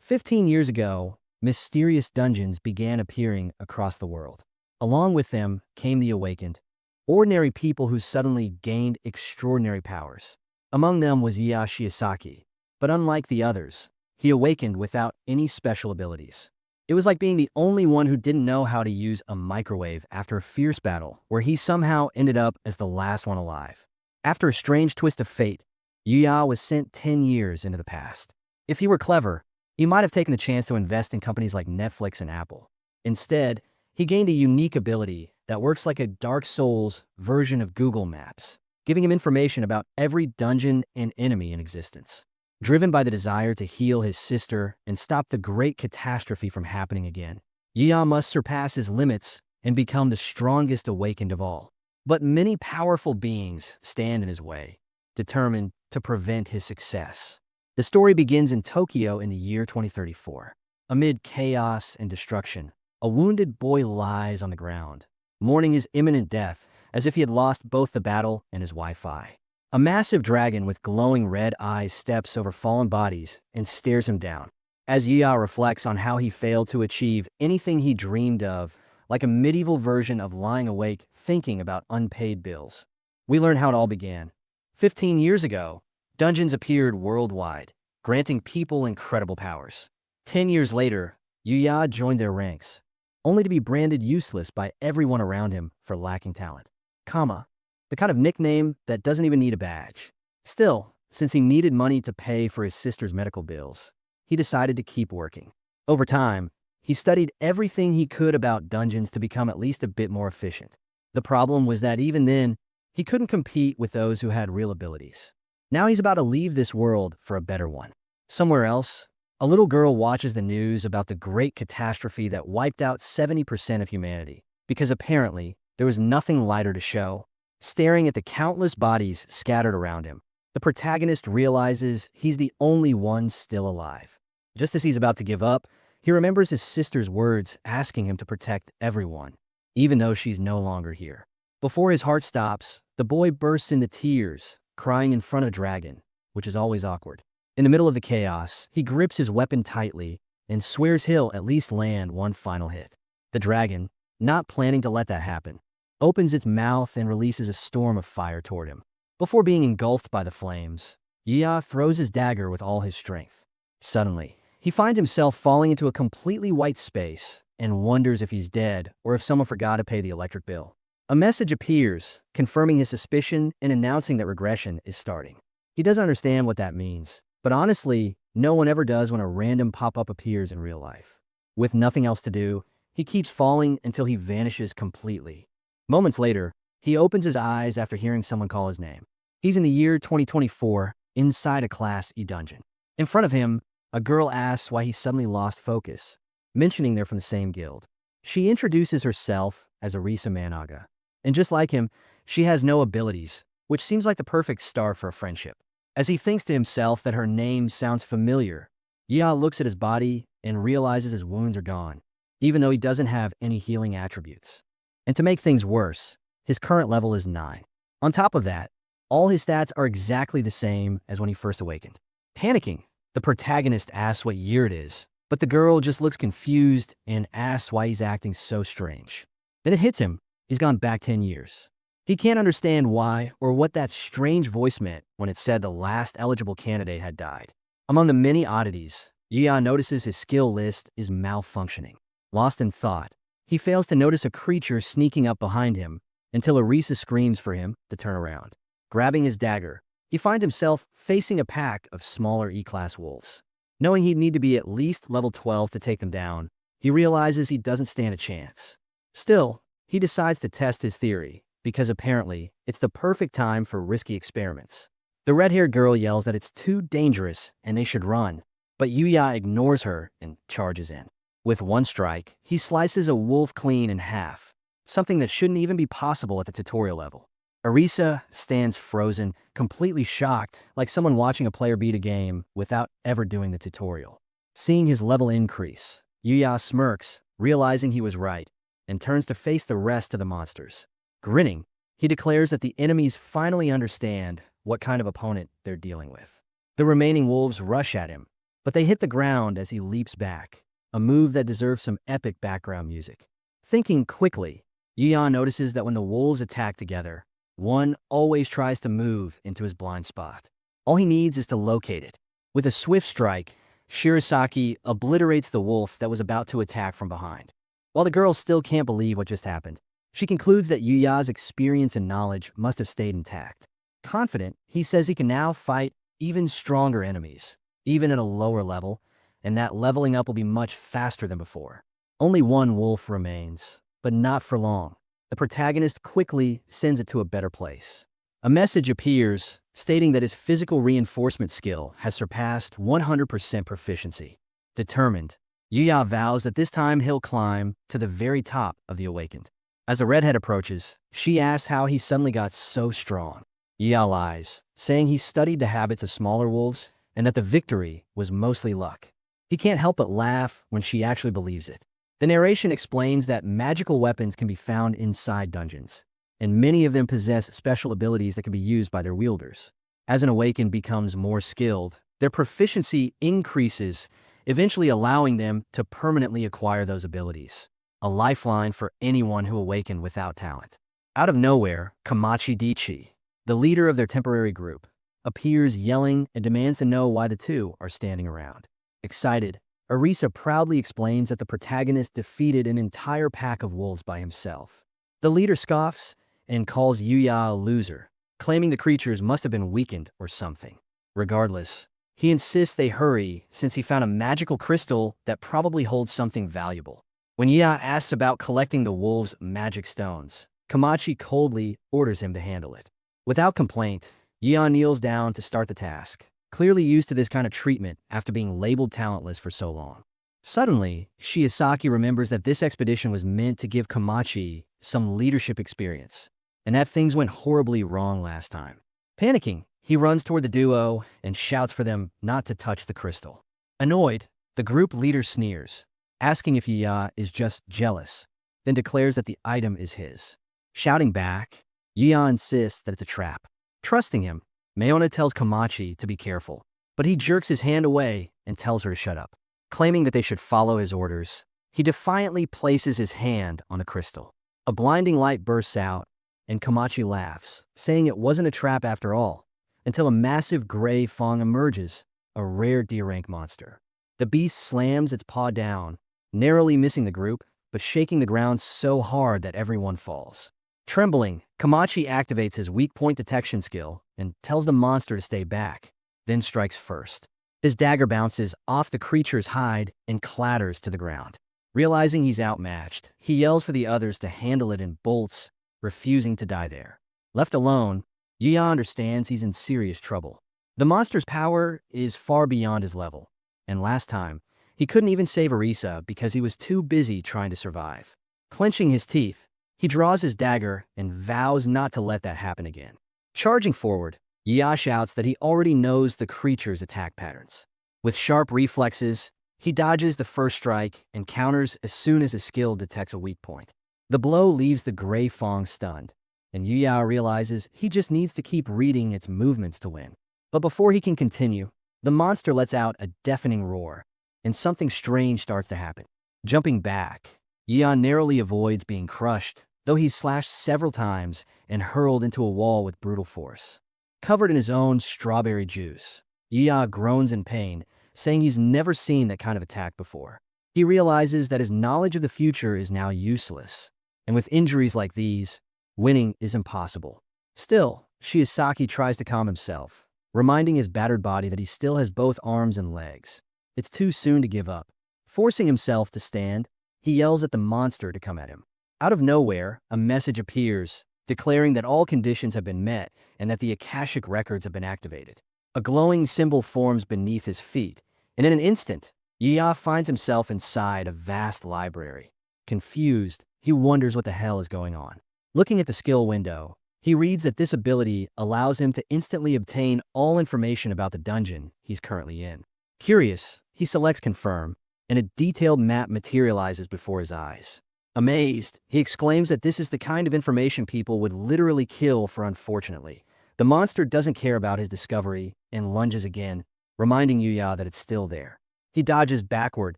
15 years ago, mysterious dungeons began appearing across the world. Along with them came the awakened, ordinary people who suddenly gained extraordinary powers. Among them was Shiosaki, but unlike the others, he awakened without any special abilities. It was like being the only one who didn't know how to use a microwave after a fierce battle, where he somehow ended up as the last one alive. After a strange twist of fate, Yuya was sent 10 years into the past. If he were clever, he might have taken the chance to invest in companies like Netflix and Apple. Instead, he gained a unique ability that works like a Dark Souls version of Google Maps, giving him information about every dungeon and enemy in existence. Driven by the desire to heal his sister and stop the great catastrophe from happening again, Yuya must surpass his limits and become the strongest awakened of all. But many powerful beings stand in his way, determined to prevent his success. The story begins in Tokyo in the year 2034. Amid chaos and destruction, a wounded boy lies on the ground, mourning his imminent death as if he had lost both the battle and his Wi-Fi. A massive dragon with glowing red eyes steps over fallen bodies and stares him down. As Yuya reflects on how he failed to achieve anything he dreamed of, like a medieval version of lying awake thinking about unpaid bills, we learn how it all began. 15 years ago, dungeons appeared worldwide, granting people incredible powers. 10 years later, Yuya joined their ranks, only to be branded useless by everyone around him for lacking talent. The kind of nickname that doesn't even need a badge. Still, since he needed money to pay for his sister's medical bills, he decided to keep working. Over time, he studied everything he could about dungeons to become at least a bit more efficient. The problem was that even then, he couldn't compete with those who had real abilities. Now he's about to leave this world for a better one. Somewhere else, a little girl watches the news about the great catastrophe that wiped out 70% of humanity, because apparently there was nothing lighter to show. Staring at the countless bodies scattered around him, the protagonist realizes he's the only one still alive. Just as he's about to give up, he remembers his sister's words asking him to protect everyone, even though she's no longer here. Before his heart stops, the boy bursts into tears, crying in front of Dragon, which is always awkward. In the middle of the chaos, he grips his weapon tightly and swears he'll at least land one final hit. The dragon, not planning to let that happen, opens its mouth and releases a storm of fire toward him. Before being engulfed by the flames, Yuya throws his dagger with all his strength. Suddenly, he finds himself falling into a completely white space and wonders if he's dead or if someone forgot to pay the electric bill. A message appears, confirming his suspicion and announcing that regression is starting. He doesn't understand what that means, but honestly, no one ever does when a random pop-up appears in real life. With nothing else to do, he keeps falling until he vanishes completely. Moments later, he opens his eyes after hearing someone call his name. He's in the year 2024, inside a Class E dungeon. In front of him, a girl asks why he suddenly lost focus, mentioning they're from the same guild. She introduces herself as Arisa Managa, and just like him, she has no abilities, which seems like the perfect start for a friendship. As he thinks to himself that her name sounds familiar, Yuya looks at his body and realizes his wounds are gone, even though he doesn't have any healing attributes. And to make things worse, his current level is 9. On top of that, all his stats are exactly the same as when he first awakened. Panicking, the protagonist asks what year it is, but the girl just looks confused and asks why he's acting so strange. Then it hits him, he's gone back 10 years. He can't understand why or what that strange voice meant when it said the last eligible candidate had died. Among the many oddities, Yuya notices his skill list is malfunctioning. Lost in thought, he fails to notice a creature sneaking up behind him until Arisa screams for him to turn around. Grabbing his dagger, he finds himself facing a pack of smaller E-class wolves. Knowing he'd need to be at least level 12 to take them down, he realizes he doesn't stand a chance. Still, he decides to test his theory, because apparently it's the perfect time for risky experiments. The red-haired girl yells that it's too dangerous and they should run, but Yuya ignores her and charges in. With one strike, he slices a wolf clean in half, something that shouldn't even be possible at the tutorial level. Arisa stands frozen, completely shocked, like someone watching a player beat a game without ever doing the tutorial. Seeing his level increase, Yuya smirks, realizing he was right, and turns to face the rest of the monsters. Grinning, he declares that the enemies finally understand what kind of opponent they're dealing with. The remaining wolves rush at him, but they hit the ground as he leaps back, a move that deserves some epic background music. Thinking quickly, Yuya notices that when the wolves attack together, one always tries to move into his blind spot. All he needs is to locate it. With a swift strike, Shirasaki obliterates the wolf that was about to attack from behind. While the girl still can't believe what just happened, she concludes that Yuya's experience and knowledge must have stayed intact. Confident, he says he can now fight even stronger enemies, even at a lower level, and that leveling up will be much faster than before. Only one wolf remains, but not for long. The protagonist quickly sends it to a better place. A message appears stating that his physical reinforcement skill has surpassed 100% proficiency. Determined, Yuya vows that this time he'll climb to the very top of the Awakened. As the redhead approaches, she asks how he suddenly got so strong. Yuya lies, saying he studied the habits of smaller wolves and that the victory was mostly luck. He can't help but laugh when she actually believes it. The narration explains that magical weapons can be found inside dungeons, and many of them possess special abilities that can be used by their wielders. As an Awakened becomes more skilled, their proficiency increases, eventually allowing them to permanently acquire those abilities. A lifeline for anyone who awakened without talent. Out of nowhere, Kamachi Dichi, the leader of their temporary group, appears yelling and demands to know why the two are standing around. Excited, Arisa proudly explains that the protagonist defeated an entire pack of wolves by himself. The leader scoffs and calls Yuya a loser, claiming the creatures must have been weakened or something. Regardless, he insists they hurry since he found a magical crystal that probably holds something valuable. When Yuya asks about collecting the wolves' magic stones, Kamachi coldly orders him to handle it. Without complaint, Yuya kneels down to start the task, clearly used to this kind of treatment after being labeled talentless for so long. Suddenly, Shiosaki remembers that this expedition was meant to give Kamachi some leadership experience, and that things went horribly wrong last time. Panicking, he runs toward the duo and shouts for them not to touch the crystal. Annoyed, the group leader sneers, asking if Yuya is just jealous, then declares that the item is his. Shouting back, Yuya insists that it's a trap. Trusting him, Mayona tells Kamachi to be careful, but he jerks his hand away and tells her to shut up. Claiming that they should follow his orders, he defiantly places his hand on the crystal. A blinding light bursts out, and Kamachi laughs, saying it wasn't a trap after all, until a massive gray Fong emerges, a rare D-rank monster. The beast slams its paw down, narrowly missing the group, but shaking the ground so hard that everyone falls. Trembling, Kamachi activates his weak point detection skill and tells the monster to stay back, then strikes first. His dagger bounces off the creature's hide and clatters to the ground. Realizing he's outmatched, he yells for the others to handle it and bolts, refusing to die there. Left alone, Yuya understands he's in serious trouble. The monster's power is far beyond his level, and last time, he couldn't even save Arisa because he was too busy trying to survive. Clenching his teeth, he draws his dagger and vows not to let that happen again. Charging forward, Yuya shouts that he already knows the creature's attack patterns. With sharp reflexes, he dodges the first strike and counters as soon as his skill detects a weak point. The blow leaves the gray Fong stunned, and Yuya realizes he just needs to keep reading its movements to win. But before he can continue, the monster lets out a deafening roar, and something strange starts to happen. Jumping back, Yuya narrowly avoids being crushed, though he's slashed several times and hurled into a wall with brutal force. Covered in his own strawberry juice, Yuya groans in pain, saying he's never seen that kind of attack before. He realizes that his knowledge of the future is now useless, and with injuries like these, winning is impossible. Still, Shiosaki tries to calm himself, reminding his battered body that he still has both arms and legs. It's too soon to give up. Forcing himself to stand, he yells at the monster to come at him. Out of nowhere, a message appears, declaring that all conditions have been met and that the Akashic records have been activated. A glowing symbol forms beneath his feet, and in an instant, Yuya finds himself inside a vast library. Confused, he wonders what the hell is going on. Looking at the skill window, he reads that this ability allows him to instantly obtain all information about the dungeon he's currently in. Curious, he selects Confirm, and a detailed map materializes before his eyes. Amazed, he exclaims that this is the kind of information people would literally kill for. Unfortunately, the monster doesn't care about his discovery and lunges again, reminding Yuya that it's still there. He dodges backward,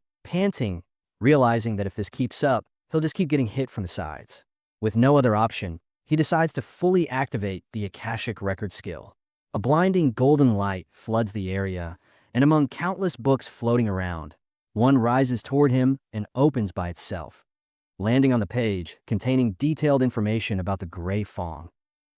panting, realizing that if this keeps up, he'll just keep getting hit from the sides. With no other option, he decides to fully activate the Akashic Record skill. A blinding golden light floods the area, and among countless books floating around, one rises toward him and opens by itself, landing on the page containing detailed information about the Gray Fong.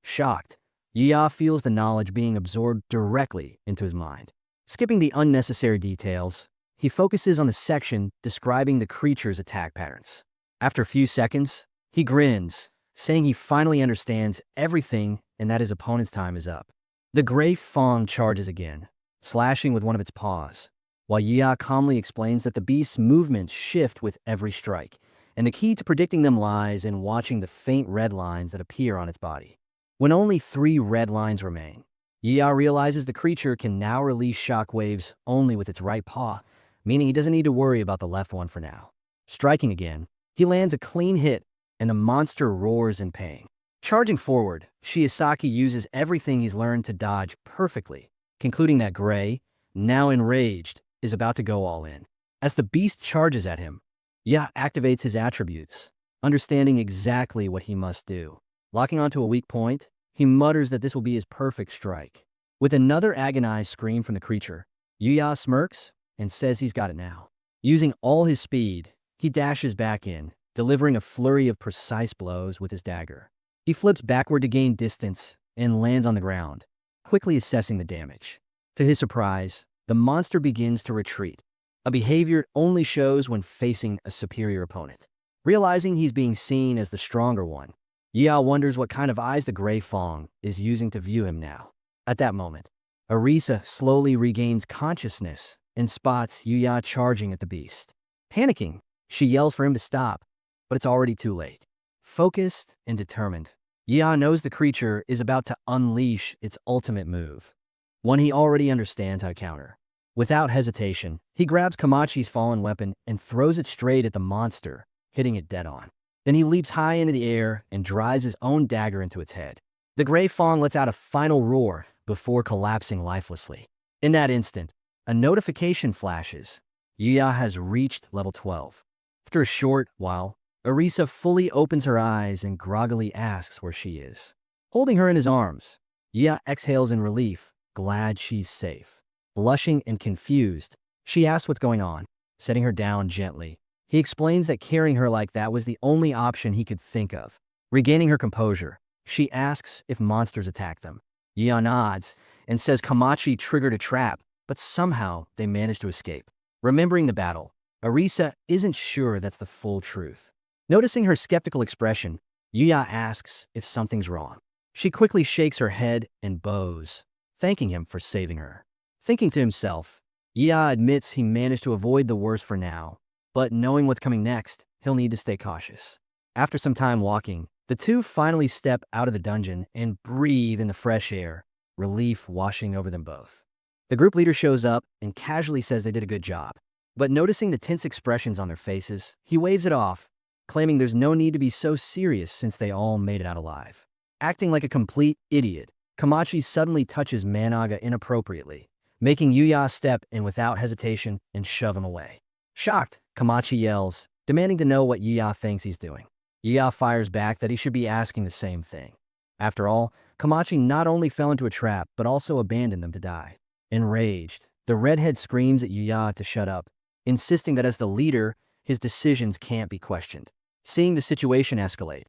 Shocked, Yi feels the knowledge being absorbed directly into his mind. Skipping the unnecessary details, he focuses on the section describing the creature's attack patterns. After a few seconds, he grins, saying he finally understands everything and that his opponent's time is up. The Gray Fong charges again, slashing with one of its paws, while Yi calmly explains that the beast's movements shift with every strike, and the key to predicting them lies in watching the faint red lines that appear on its body. When only 3 red lines remain, Yi realizes the creature can now release shock waves only with its right paw, meaning he doesn't need to worry about the left one for now. Striking again, he lands a clean hit, and the monster roars in pain. Charging forward, Shiosaki uses everything he's learned to dodge perfectly, concluding that Gray, now enraged, is about to go all in. As the beast charges at him, Yi activates his attributes, understanding exactly what he must do. Locking onto a weak point, he mutters that this will be his perfect strike. With another agonized scream from the creature, Yuya smirks and says he's got it now. Using all his speed, he dashes back in, delivering a flurry of precise blows with his dagger. He flips backward to gain distance and lands on the ground, quickly assessing the damage. To his surprise, the monster begins to retreat, a behavior it only shows when facing a superior opponent. Realizing he's being seen as the stronger one, Yi wonders what kind of eyes the Gray Fong is using to view him now. At that moment, Arisa slowly regains consciousness and spots Yuya charging at the beast. Panicking, she yells for him to stop, but it's already too late. Focused and determined, Yi knows the creature is about to unleash its ultimate move, one he already understands how to counter. Without hesitation, he grabs Kamachi's fallen weapon and throws it straight at the monster, hitting it dead on. Then he leaps high into the air and drives his own dagger into its head. The Gray Fong lets out a final roar before collapsing lifelessly. In that instant, a notification flashes. Yuya has reached level 12. After a short while, Arisa fully opens her eyes and groggily asks where she is. Holding her in his arms, Yuya exhales in relief, glad she's safe. Blushing and confused, she asks what's going on, setting her down gently. He explains that carrying her like that was the only option he could think of. Regaining her composure, she asks if monsters attack them. Yuya nods and says Kamachi triggered a trap, but somehow they managed to escape. Remembering the battle, Arisa isn't sure that's the full truth. Noticing her skeptical expression, Yuya asks if something's wrong. She quickly shakes her head and bows, thanking him for saving her. Thinking to himself, Yuya admits he managed to avoid the worst for now, but knowing what's coming next, he'll need to stay cautious. After some time walking, the two finally step out of the dungeon and breathe in the fresh air, relief washing over them both. The group leader shows up and casually says they did a good job, but noticing the tense expressions on their faces, he waves it off, claiming there's no need to be so serious since they all made it out alive. Acting like a complete idiot, Kamachi suddenly touches Managa inappropriately, making Yuya step in without hesitation and shove him away. Shocked, Kamachi yells, demanding to know what Yuya thinks he's doing. Yuya fires back that he should be asking the same thing. After all, Kamachi not only fell into a trap, but also abandoned them to die. Enraged, the redhead screams at Yuya to shut up, insisting that as the leader, his decisions can't be questioned. Seeing the situation escalate,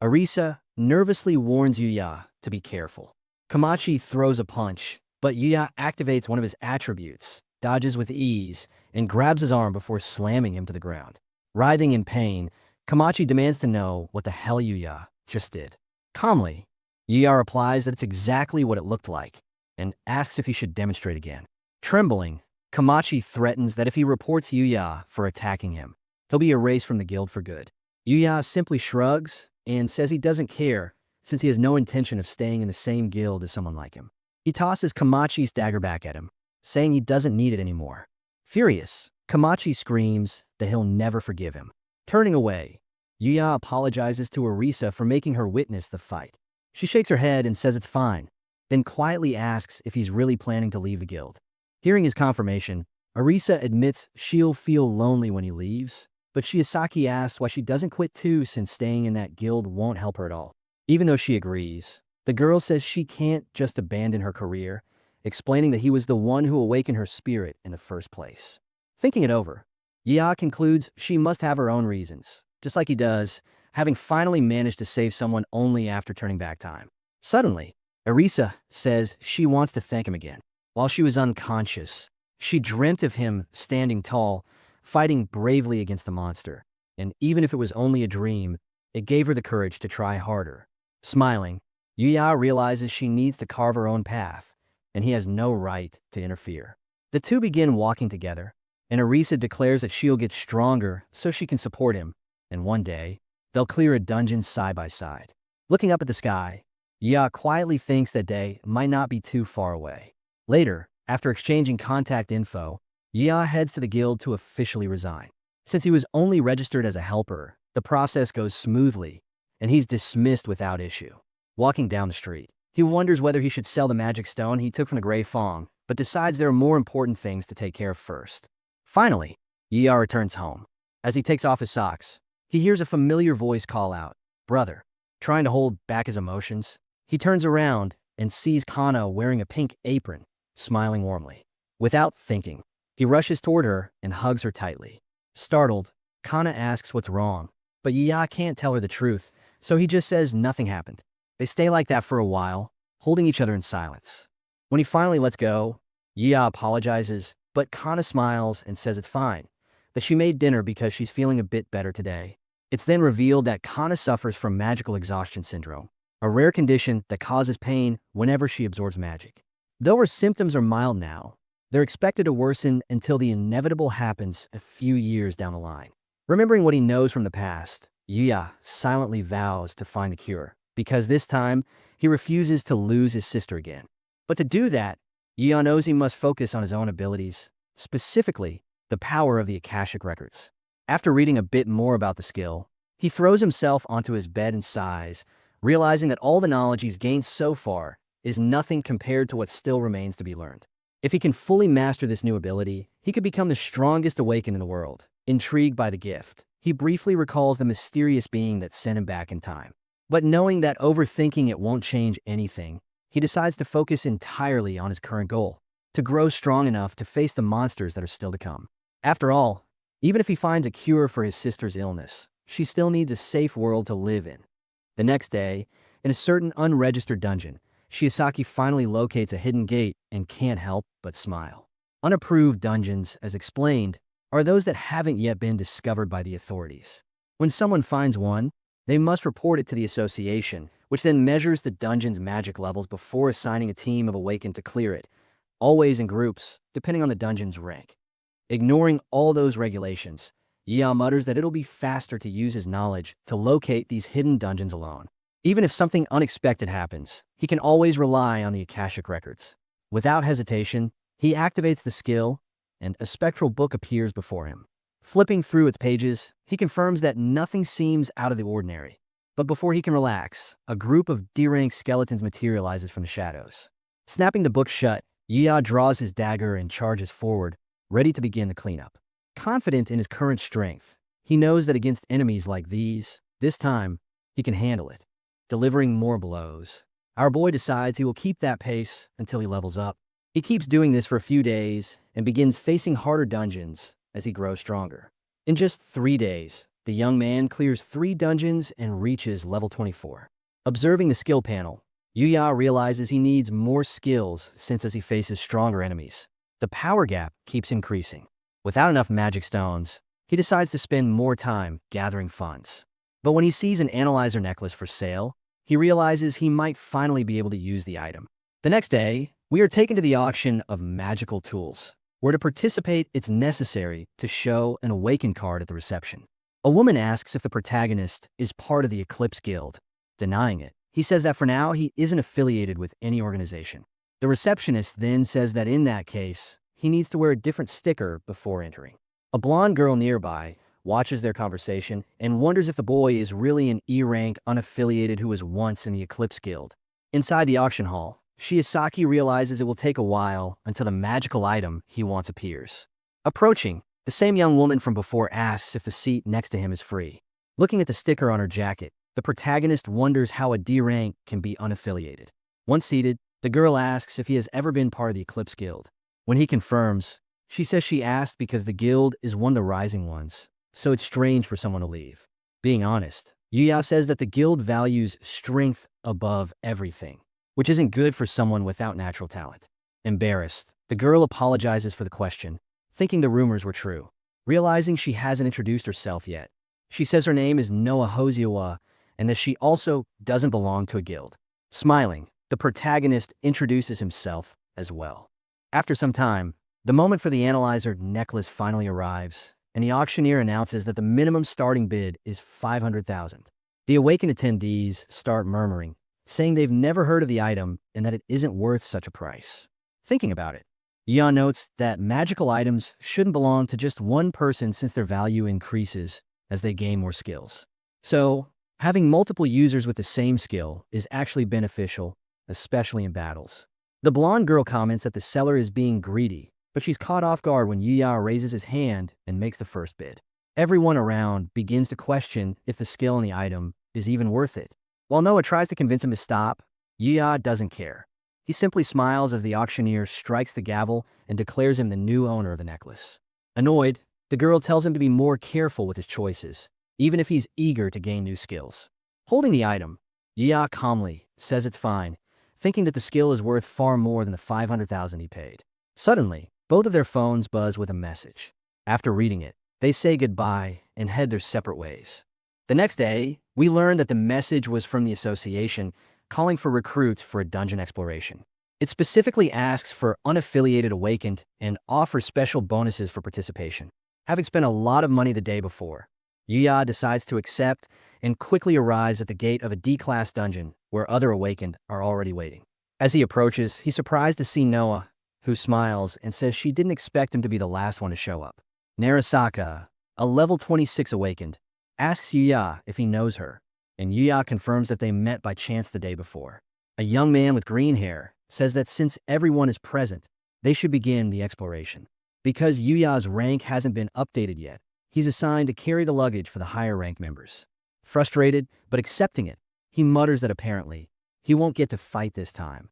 Arisa nervously warns Yuya to be careful. Kamachi throws a punch, but Yuya activates one of his attributes, dodges with ease, and grabs his arm before slamming him to the ground. Writhing in pain, Kamachi demands to know what the hell Yuya just did. Calmly, Yuya replies that it's exactly what it looked like, and asks if he should demonstrate again. Trembling, Kamachi threatens that if he reports Yuya for attacking him, he'll be erased from the guild for good. Yuya simply shrugs and says he doesn't care since he has no intention of staying in the same guild as someone like him. He tosses Kamachi's dagger back at him, saying he doesn't need it anymore. Furious, Kamachi screams that he'll never forgive him. Turning away, Yuya apologizes to Arisa for making her witness the fight. She shakes her head and says it's fine, then quietly asks if he's really planning to leave the guild. Hearing his confirmation, Arisa admits she'll feel lonely when he leaves, but Shiosaki asks why she doesn't quit too since staying in that guild won't help her at all. Even though she agrees, the girl says she can't just abandon her career, explaining that he was the one who awakened her spirit in the first place. Thinking it over, Ya concludes she must have her own reasons, just like he does, having finally managed to save someone only after turning back time. Suddenly, Arisa says she wants to thank him again. While she was unconscious, she dreamt of him standing tall, fighting bravely against the monster, and even if it was only a dream, it gave her the courage to try harder. Smiling, Yuya realizes she needs to carve her own path, and he has no right to interfere. The two begin walking together, and Arisa declares that she'll get stronger so she can support him, and one day, they'll clear a dungeon side by side. Looking up at the sky, Yuya quietly thinks that day might not be too far away. Later, after exchanging contact info, Yuya heads to the guild to officially resign. Since he was only registered as a helper, the process goes smoothly, and he's dismissed without issue. Walking down the street, he wonders whether he should sell the magic stone he took from the Grey Fong, but decides there are more important things to take care of first. Finally, Yuya returns home. As he takes off his socks, he hears a familiar voice call out, "Brother." Trying to hold back his emotions, he turns around and sees Kana wearing a pink apron, smiling warmly. Without thinking, he rushes toward her and hugs her tightly. Startled, Kana asks what's wrong, but Yuya can't tell her the truth, so he just says nothing happened. They stay like that for a while, holding each other in silence. When he finally lets go, Yuya apologizes, but Kana smiles and says it's fine, that she made dinner because she's feeling a bit better today. It's then revealed that Kana suffers from magical exhaustion syndrome, a rare condition that causes pain whenever she absorbs magic. Though her symptoms are mild now, they're expected to worsen until the inevitable happens a few years down the line. Remembering what he knows from the past, Yuya silently vows to find the cure, because this time, he refuses to lose his sister again. But to do that, Yuya knows he must focus on his own abilities, specifically the power of the Akashic records. After reading a bit more about the skill, he throws himself onto his bed and sighs, realizing that all the knowledge he's gained so far is nothing compared to what still remains to be learned. If he can fully master this new ability, he could become the strongest awakened in the world. Intrigued by the gift, he briefly recalls the mysterious being that sent him back in time. But knowing that overthinking it won't change anything, he decides to focus entirely on his current goal, to grow strong enough to face the monsters that are still to come. After all, even if he finds a cure for his sister's illness, she still needs a safe world to live in. The next day, in a certain unregistered dungeon, Shiosaki finally locates a hidden gate and can't help but smile. Unapproved dungeons, as explained, are those that haven't yet been discovered by the authorities. When someone finds one, they must report it to the association, which then measures the dungeon's magic levels before assigning a team of awakened to clear it, always in groups, depending on the dungeon's rank. Ignoring all those regulations, Yuya mutters that it'll be faster to use his knowledge to locate these hidden dungeons alone. Even if something unexpected happens, he can always rely on the Akashic records. Without hesitation, he activates the skill, and a spectral book appears before him. Flipping through its pages, he confirms that nothing seems out of the ordinary. But before he can relax, a group of D-rank skeletons materializes from the shadows. Snapping the book shut, Yuya draws his dagger and charges forward, ready to begin the cleanup. Confident in his current strength, he knows that against enemies like these, this time, he can handle it. Delivering more blows, our boy decides he will keep that pace until he levels up. He keeps doing this for a few days and begins facing harder dungeons as he grows stronger. In just 3 days, the young man clears 3 dungeons and reaches level 24. Observing the skill panel, Yuya realizes he needs more skills since as he faces stronger enemies, the power gap keeps increasing. Without enough magic stones, he decides to spend more time gathering funds. But when he sees an analyzer necklace for sale, he realizes he might finally be able to use the item. The next day, we are taken to the auction of magical tools, where to participate it's necessary to show an awakened card at the reception. A woman asks if the protagonist is part of the Eclipse Guild. Denying it, he says that for now he isn't affiliated with any organization. The receptionist then says that in that case, he needs to wear a different sticker before entering. A blonde girl nearby watches their conversation and wonders if the boy is really an E-rank unaffiliated who was once in the Eclipse Guild. Inside the auction hall, Shiosaki realizes it will take a while until the magical item he wants appears. Approaching, the same young woman from before asks if the seat next to him is free. Looking at the sticker on her jacket, the protagonist wonders how a D rank can be unaffiliated. Once seated, the girl asks if he has ever been part of the Eclipse Guild. When he confirms, she says she asked because the guild is one of the rising ones, so it's strange for someone to leave. Being honest, Yuya says that the guild values strength above everything, which isn't good for someone without natural talent. Embarrassed, the girl apologizes for the question, thinking the rumors were true. Realizing she hasn't introduced herself yet, she says her name is Noa Hoziawa and that she also doesn't belong to a guild. Smiling, the protagonist introduces himself as well. After some time, the moment for the analyzer necklace finally arrives, and the auctioneer announces that the minimum starting bid is 500,000. The awakened attendees start murmuring, saying they've never heard of the item and that it isn't worth such a price. Thinking about it, Yeon notes that magical items shouldn't belong to just one person since their value increases as they gain more skills. So, having multiple users with the same skill is actually beneficial, especially in battles. The blonde girl comments that the seller is being greedy, but she's caught off guard when Yuya raises his hand and makes the first bid. Everyone around begins to question if the skill in the item is even worth it. While Noah tries to convince him to stop, Yuya doesn't care. He simply smiles as the auctioneer strikes the gavel and declares him the new owner of the necklace. Annoyed, the girl tells him to be more careful with his choices, even if he's eager to gain new skills. Holding the item, Yuya calmly says it's fine, thinking that the skill is worth far more than the 500,000 he paid. Suddenly, both of their phones buzz with a message. After reading it, they say goodbye and head their separate ways. The next day, we learn that the message was from the association calling for recruits for a dungeon exploration. It specifically asks for unaffiliated awakened and offers special bonuses for participation. Having spent a lot of money the day before, Yuya decides to accept and quickly arrives at the gate of a D-class dungeon where other awakened are already waiting. As he approaches, he's surprised to see Noah, who smiles and says she didn't expect him to be the last one to show up. Narasaka, a level 26 awakened, asks Yuya if he knows her, and Yuya confirms that they met by chance the day before. A young man with green hair says that since everyone is present, they should begin the exploration. Because Yuya's rank hasn't been updated yet, he's assigned to carry the luggage for the higher rank members. Frustrated, but accepting it, he mutters that apparently, he won't get to fight this time.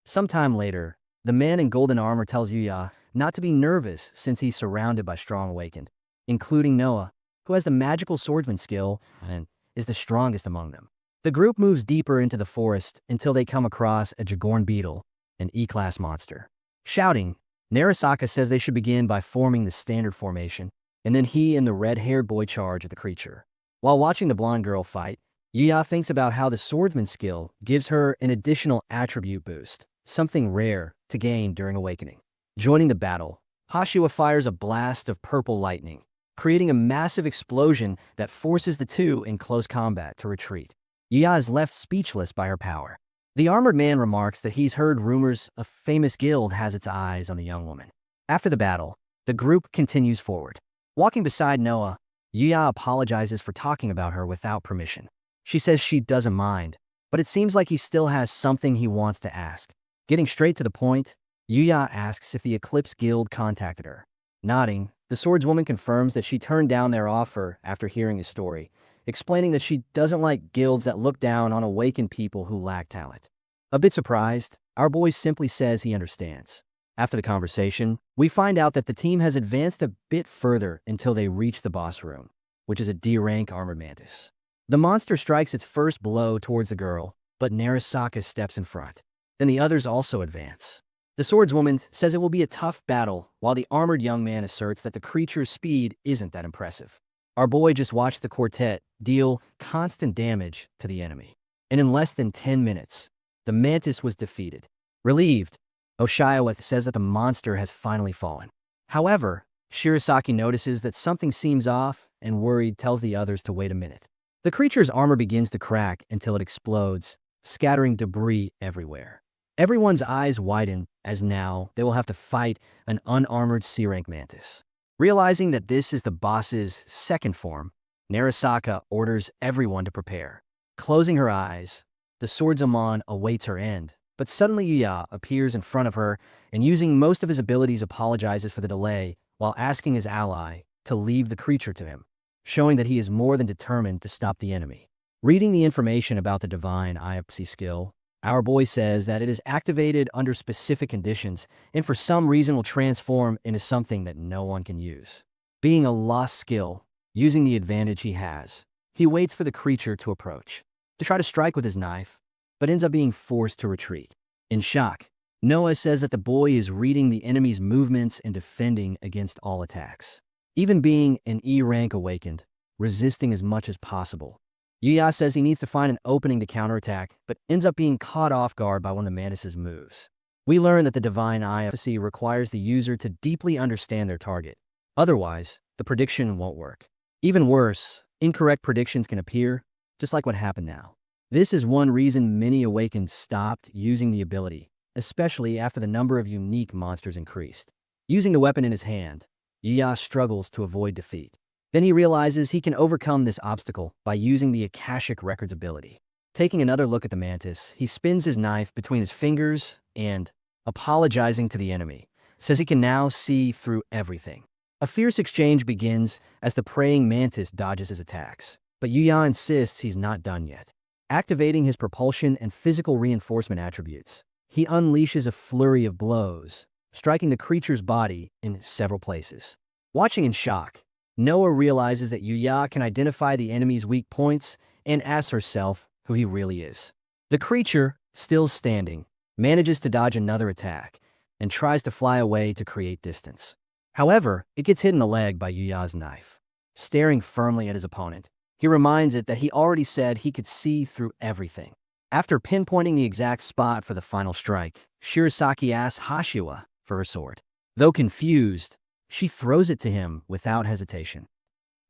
Sometime later, the man in golden armor tells Yuya not to be nervous since he's surrounded by strong awakened, including Noah, who has the magical swordsman skill and is the strongest among them. The group moves deeper into the forest until they come across a Jagorn beetle, an E-class monster. Shouting, Narasaka says they should begin by forming the standard formation, and then he and the red-haired boy charge at the creature. While watching the blonde girl fight, Yuya thinks about how the swordsman skill gives her an additional attribute boost, something rare to gain during awakening. Joining the battle, Hashiwa fires a blast of purple lightning, creating a massive explosion that forces the two in close combat to retreat. Yuya is left speechless by her power. The armored man remarks that he's heard rumors a famous guild has its eyes on the young woman. After the battle, the group continues forward. Walking beside Noah, Yuya apologizes for talking about her without permission. She says she doesn't mind, but it seems like he still has something he wants to ask. Getting straight to the point, Yuya asks if the Eclipse Guild contacted her. Nodding, the swordswoman confirms that she turned down their offer after hearing his story, explaining that she doesn't like guilds that look down on awakened people who lack talent. A bit surprised, our boy simply says he understands. After the conversation, we find out that the team has advanced a bit further until they reach the boss room, which is a D-rank armored mantis. The monster strikes its first blow towards the girl, but Narasaka steps in front. Then the others also advance. The swordswoman says it will be a tough battle, while the armored young man asserts that the creature's speed isn't that impressive. Our boy just watched the quartet deal constant damage to the enemy. And in less than 10 minutes, the mantis was defeated. Relieved, Oshiawa says that the monster has finally fallen. However, Shirasaki notices that something seems off and worried tells the others to wait a minute. The creature's armor begins to crack until it explodes, scattering debris everywhere. Everyone's eyes widen as now they will have to fight an unarmored C-rank mantis. Realizing that this is the boss's second form, Narasaka orders everyone to prepare. Closing her eyes, the swordswoman awaits her end, but suddenly Yuya appears in front of her and using most of his abilities apologizes for the delay while asking his ally to leave the creature to him, showing that he is more than determined to stop the enemy. Reading the information about the divine IFC skill, our boy says that it is activated under specific conditions and for some reason will transform into something that no one can use. Being a lost skill, using the advantage he has, he waits for the creature to approach, to try to strike with his knife, but ends up being forced to retreat. In shock, Noah says that the boy is reading the enemy's movements and defending against all attacks. Even being an E rank awakened, resisting as much as possible. Yuya says he needs to find an opening to counterattack, but ends up being caught off guard by one of the mantis' moves. We learn that the divine IFC requires the user to deeply understand their target. Otherwise, the prediction won't work. Even worse, incorrect predictions can appear, just like what happened now. This is one reason many awakened stopped using the ability, especially after the number of unique monsters increased. Using the weapon in his hand, Yuya struggles to avoid defeat. Then he realizes he can overcome this obstacle by using the Akashic Records ability. Taking another look at the mantis, he spins his knife between his fingers and, apologizing to the enemy, says he can now see through everything. A fierce exchange begins as the praying mantis dodges his attacks, but Yuya insists he's not done yet. Activating his propulsion and physical reinforcement attributes, he unleashes a flurry of blows, striking the creature's body in several places. Watching in shock, Noah realizes that Yuya can identify the enemy's weak points and asks herself who he really is. The creature, still standing, manages to dodge another attack and tries to fly away to create distance. However, it gets hit in the leg by Yuya's knife. Staring firmly at his opponent, he reminds it that he already said he could see through everything. After pinpointing the exact spot for the final strike, Shirasaki asks Hashiwa for her sword. Though confused, she throws it to him without hesitation.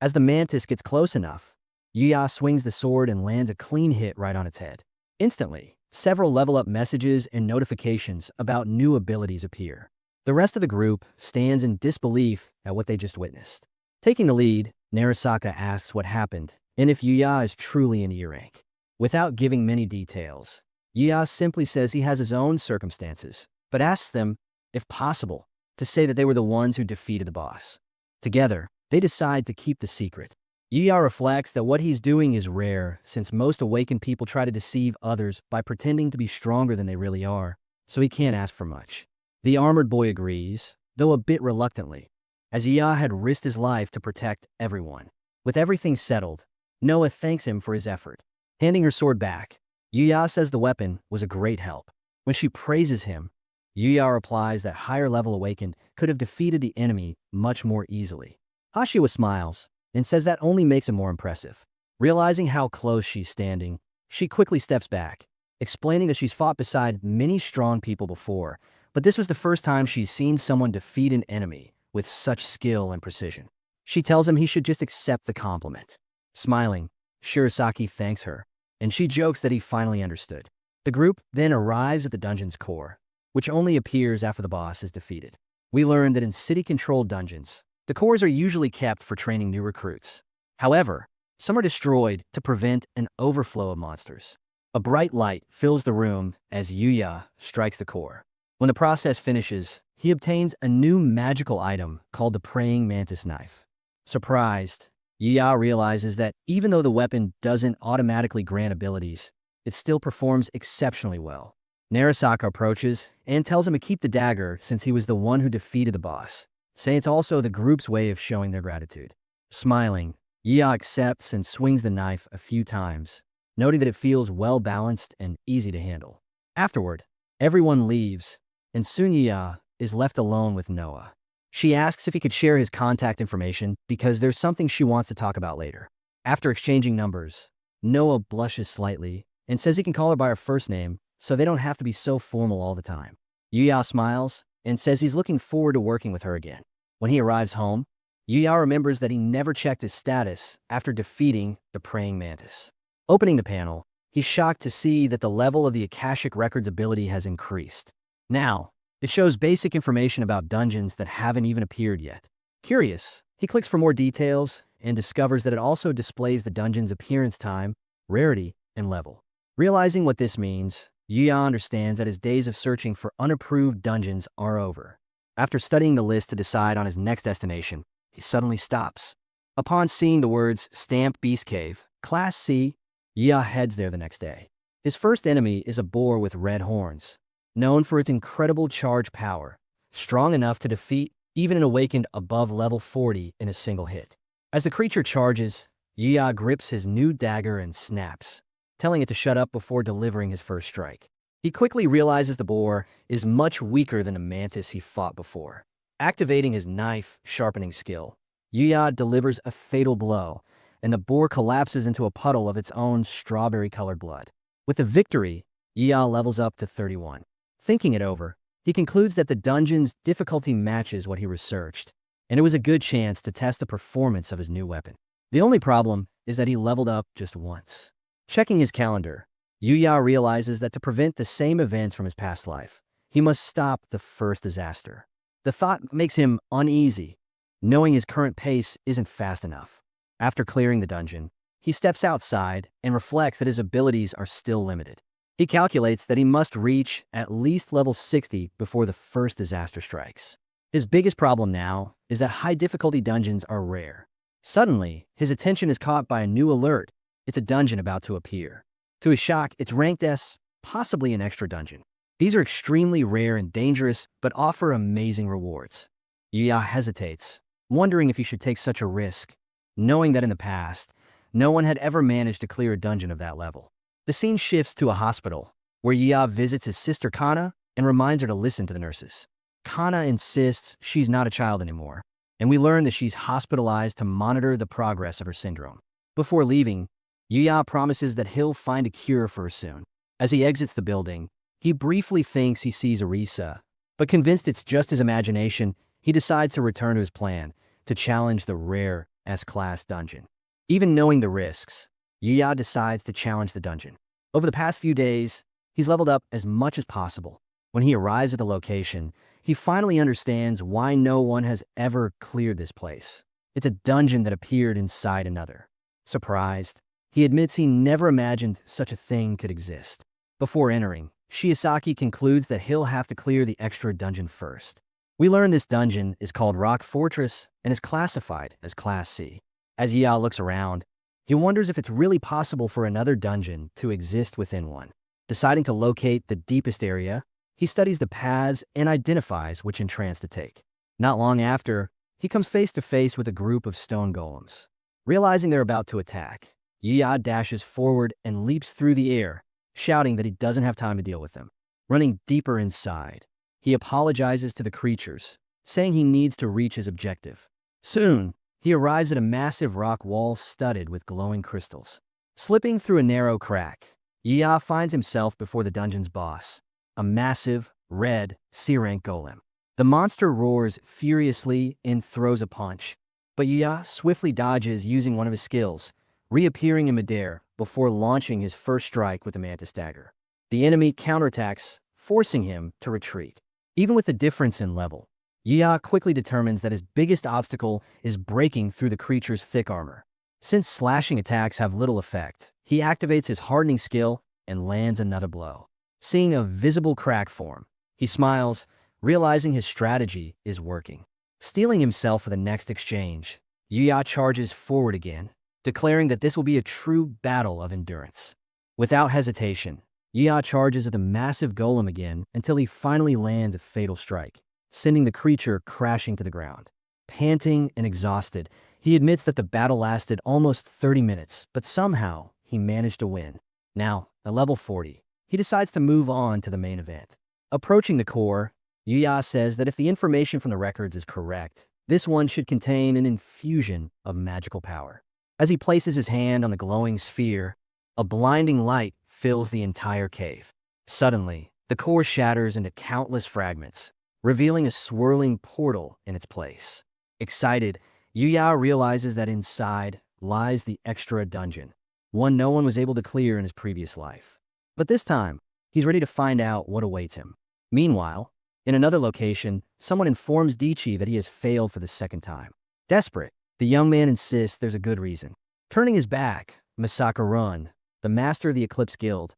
As the mantis gets close enough, Yuya swings the sword and lands a clean hit right on its head. Instantly, several level-up messages and notifications about new abilities appear. The rest of the group stands in disbelief at what they just witnessed. Taking the lead, Narasaka asks what happened and if Yuya is truly an E rank. Without giving many details, Yuya simply says he has his own circumstances, but asks them, if possible, to say that they were the ones who defeated the boss. Together, they decide to keep the secret. Yuya reflects that what he's doing is rare, since most awakened people try to deceive others by pretending to be stronger than they really are, so he can't ask for much. The armored boy agrees, though a bit reluctantly, as Yuya had risked his life to protect everyone. With everything settled, Noah thanks him for his effort. Handing her sword back, Yuya says the weapon was a great help. When she praises him, Yuya replies that higher-level awakened could have defeated the enemy much more easily. Hashiwa smiles and says that only makes him more impressive. Realizing how close she's standing, she quickly steps back, explaining that she's fought beside many strong people before, but this was the first time she's seen someone defeat an enemy with such skill and precision. She tells him he should just accept the compliment. Smiling, Shirasaki thanks her, and she jokes that he finally understood. The group then arrives at the dungeon's core, which only appears after the boss is defeated. We learn that in city-controlled dungeons, the cores are usually kept for training new recruits. However, some are destroyed to prevent an overflow of monsters. A bright light fills the room as Yuya strikes the core. When the process finishes, he obtains a new magical item called the Praying Mantis Knife. Surprised, Yuya realizes that even though the weapon doesn't automatically grant abilities, it still performs exceptionally well. Narasaka approaches and tells him to keep the dagger since he was the one who defeated the boss, saying it's also the group's way of showing their gratitude. Smiling, Yuya accepts and swings the knife a few times, noting that it feels well-balanced and easy to handle. Afterward, everyone leaves, and soon Yuya is left alone with Noah. She asks if he could share his contact information because there's something she wants to talk about later. After exchanging numbers, Noah blushes slightly and says he can call her by her first name so they don't have to be so formal all the time. Yuya smiles and says he's looking forward to working with her again. When he arrives home, Yuya remembers that he never checked his status after defeating the Praying Mantis. Opening the panel, he's shocked to see that the level of the Akashic Records ability has increased. Now, it shows basic information about dungeons that haven't even appeared yet. Curious, he clicks for more details and discovers that it also displays the dungeon's appearance time, rarity, and level. Realizing what this means, Yuya understands that his days of searching for unapproved dungeons are over. After studying the list to decide on his next destination, he suddenly stops. Upon seeing the words Stamped Beast Cave, Class C, Yia heads there the next day. His first enemy is a boar with red horns, known for its incredible charge power, strong enough to defeat even an awakened above level 40 in a single hit. As the creature charges, Yia grips his new dagger and snaps, telling it to shut up before delivering his first strike. He quickly realizes the boar is much weaker than the mantis he fought before. Activating his knife-sharpening skill, Yia delivers a fatal blow, and the boar collapses into a puddle of its own strawberry-colored blood. With the victory, Yia levels up to 31. Thinking it over, he concludes that the dungeon's difficulty matches what he researched, and it was a good chance to test the performance of his new weapon. The only problem is that he leveled up just once. Checking his calendar, Yuya realizes that to prevent the same events from his past life, he must stop the first disaster. The thought makes him uneasy, knowing his current pace isn't fast enough. After clearing the dungeon, he steps outside and reflects that his abilities are still limited. He calculates that he must reach at least level 60 before the first disaster strikes. His biggest problem now is that high difficulty dungeons are rare. Suddenly, his attention is caught by a new alert. It's a dungeon about to appear. To his shock, it's ranked S, possibly an extra dungeon. These are extremely rare and dangerous, but offer amazing rewards. Yuya hesitates, wondering if he should take such a risk, knowing that in the past, no one had ever managed to clear a dungeon of that level. The scene shifts to a hospital, where Yuya visits his sister Kana and reminds her to listen to the nurses. Kana insists she's not a child anymore, and we learn that she's hospitalized to monitor the progress of her syndrome. Before leaving, Yuya promises that he'll find a cure for her soon. As he exits the building, he briefly thinks he sees Arisa, but convinced it's just his imagination, he decides to return to his plan to challenge the rare S-Class dungeon. Even knowing the risks, Yuya decides to challenge the dungeon. Over the past few days, he's leveled up as much as possible. When he arrives at the location, he finally understands why no one has ever cleared this place. It's a dungeon that appeared inside another. Surprised, he admits he never imagined such a thing could exist. Before entering, Shiosaki concludes that he'll have to clear the extra dungeon first. We learn this dungeon is called Rock Fortress and is classified as Class C. As Yuya looks around, he wonders if it's really possible for another dungeon to exist within one. Deciding to locate the deepest area, he studies the paths and identifies which entrance to take. Not long after, he comes face to face with a group of stone golems. Realizing they're about to attack, Yuya dashes forward and leaps through the air, shouting that he doesn't have time to deal with them. Running deeper inside, he apologizes to the creatures, saying he needs to reach his objective. Soon, he arrives at a massive rock wall studded with glowing crystals. Slipping through a narrow crack, Yuya finds himself before the dungeon's boss, a massive, red, C-rank golem. The monster roars furiously and throws a punch, but Yuya swiftly dodges using one of his skills, reappearing in midair before launching his first strike with the mantis dagger. The enemy counterattacks, forcing him to retreat. Even with the difference in level, Yuya quickly determines that his biggest obstacle is breaking through the creature's thick armor. Since slashing attacks have little effect, he activates his hardening skill and lands another blow. Seeing a visible crack form, he smiles, realizing his strategy is working. Steeling himself for the next exchange, Yuya charges forward again, declaring that this will be a true battle of endurance. Without hesitation, Yuya charges at the massive golem again until he finally lands a fatal strike, sending the creature crashing to the ground. Panting and exhausted, he admits that the battle lasted almost 30 minutes, but somehow he managed to win. Now, at level 40, he decides to move on to the main event. Approaching the core, Yuya says that if the information from the records is correct, this one should contain an infusion of magical power. As he places his hand on the glowing sphere, a blinding light fills the entire cave. Suddenly, the core shatters into countless fragments, revealing a swirling portal in its place. Excited, Yuya realizes that inside lies the extra dungeon, one no one was able to clear in his previous life. But this time, he's ready to find out what awaits him. Meanwhile, in another location, someone informs Dichi that he has failed for the second time. Desperate, the young man insists there's a good reason. Turning his back, Masaka-run, the master of the Eclipse Guild,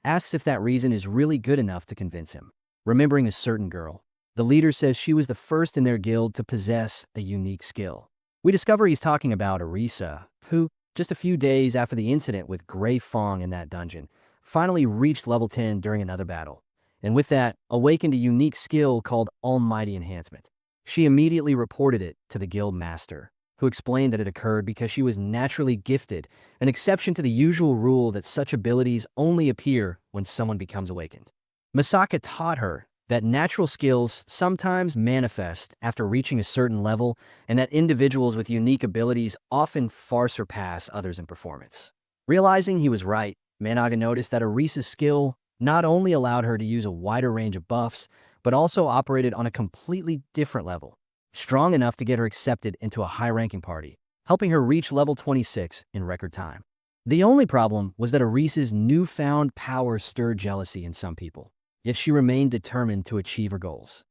asks if that reason is really good enough to convince him. Remembering a certain girl, The leader says she was the first in their guild to possess a unique skill. We discover he's talking about Arisa, who, just a few days after the incident with Grey Fong in that dungeon, finally reached level 10 during another battle, and with that, awakened a unique skill called Almighty Enhancement. She immediately reported it to the guild master, who explained that it occurred because she was naturally gifted, an exception to the usual rule that such abilities only appear when someone becomes awakened. Misaka taught her that natural skills sometimes manifest after reaching a certain level, and that individuals with unique abilities often far surpass others in performance. Realizing he was right, Managa noticed that Arisa's skill not only allowed her to use a wider range of buffs, but also operated on a completely different level, strong enough to get her accepted into a high-ranking party, helping her reach level 26 in record time. The only problem was that Arisa's newfound power stirred jealousy in some people, yet she remained determined to achieve her goals.